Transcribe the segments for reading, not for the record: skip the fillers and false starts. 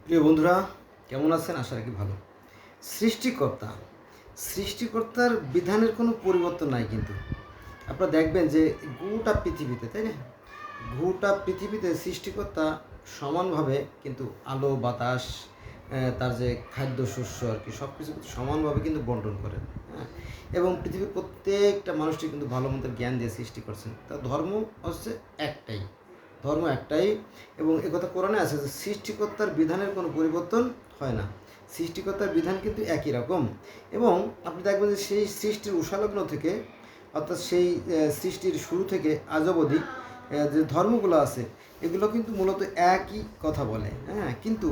প্রিয় বন্ধুরা, কেমন আছেন? আশা রাখি ভালো। সৃষ্টিকর্তা সৃষ্টিকর্তার বিধানের কোনো পরিবর্তন নাই কিন্তু। আপনারা দেখবেন যে গোটা পৃথিবীতে, তাই না, গোটা পৃথিবীতে সৃষ্টিকর্তা সমানভাবে কিন্তু আলো বাতাস, তার যে খাদ্য শস্য আর কি, সব কিছু কিন্তু সমানভাবে কিন্তু বন্টন করেন। হ্যাঁ, এবং পৃথিবীর প্রত্যেকটা মানুষটি কিন্তু ভালো মন্দের জ্ঞান দিয়ে সৃষ্টি করছেন। তা ধর্ম হচ্ছে একটাই, ধর্ম একটাই। এবং একথা কোরআনে আছে যে সৃষ্টিকর্তার বিধানের কোনো পরিবর্তন হয় না। সৃষ্টিকর্তার বিধান কিন্তু একই রকম। এবং আপনি দেখবেন যে সেই সৃষ্টির উষালগ্ন থেকে, অর্থাৎ সেই সৃষ্টির শুরু থেকে আজ অবধি যে ধর্মগুলো আছে, এগুলো কিন্তু মূলত একই কথা বলে। হ্যাঁ, কিন্তু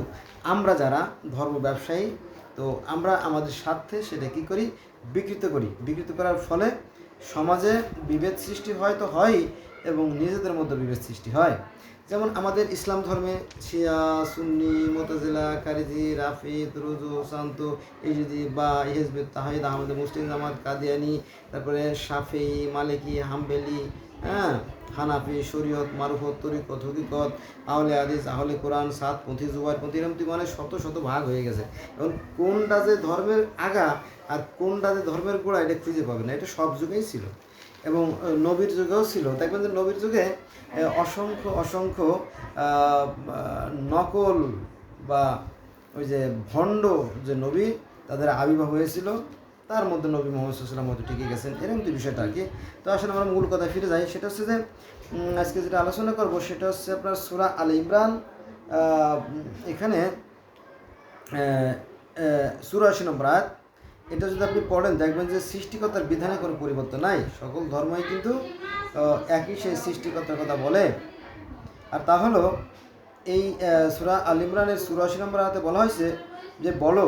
আমরা যারা ধর্ম ব্যবসায়ী, তো আমরা আমাদের স্বার্থে সেটা কী করি, বিকৃত করার ফলে সমাজে বিভেদ সৃষ্টি হয় তো হয়ই, এবং নিজেদের মধ্যে বিভেদ সৃষ্টি হয়। যেমন আমাদের ইসলাম ধর্মে শিয়া, সুন্নি, মুতাজিলা, খারিজি, রাফিদ, রুজু, শান্ত, ইজদি বা হিজবুত তাহিদ, আহমদ, মুসলিম জামাত, কাদিয়ানি, তারপরে শাফি, মালিকি, হাম্বেলি, হ্যাঁ, হানাফি, শরীয়ত, মারুফত, তরিকত, হকিকত, আহলে হাদিস, আহলে কোরআন, সাতপন্থী, জুবাইরপন্থী, এরকম মানে শত শত ভাগ হয়ে গেছে। এবং কোনটা যে ধর্মের আগা আর কোনটা যে ধর্মের গোড়া, এটা খুঁজে পাবে না। এটা সব যুগেই ছিল, এবং নবীর যুগেও ছিল। দেখবেন যে নবীর যুগে অসংখ্য অসংখ্য নকল বা ওই যে ভণ্ড যে নবী, তাদের আবির্ভাব হয়েছিল। তার মধ্যে নবী মোহাম্মদ সাল্লাম মধ্যে টিকে গেছেন, এরকম তো বিষয়টা আর কি। তো আসলে আমরা মূল কথায় ফিরে যাই। সেটা হচ্ছে যে আজকে যেটা আলোচনা করব সেটা হচ্ছে আপনার সূরা আল ইমরান। এখানে ৮৪ নম্বর আয়াত। এটা যদি আপনি পড়েন, দেখবেন যে সৃষ্টিকর্তার বিধানে কোনো পরিবর্তন নাই। সকল ধর্মই কিন্তু একই সেই সৃষ্টিকর্তার কথা বলে। আর তা হলো এই সূরা আল ইমরানের ৮৪ নম্বর আয়াতে বলা হয়েছে যে বলো,